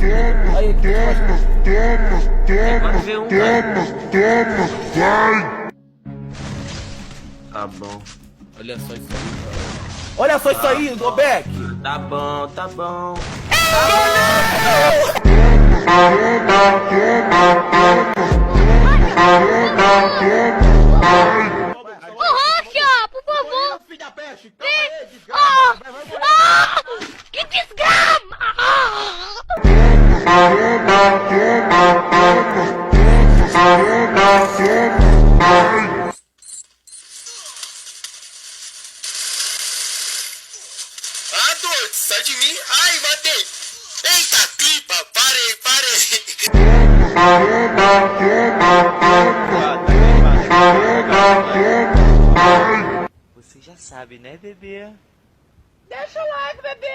Aí, aqui, É 4v1, cara. Tá bom. olha só isso aí, cara. Olha só isso aí, Dobeck! Tá bom, tá bom. Rocha, por favor! Filho da peste! Que desgrama! Ah, doido, sai de mim. Ai, matei. Eita, clipa, parei. Você já sabe, né, bebê? Deixa o like, bebê!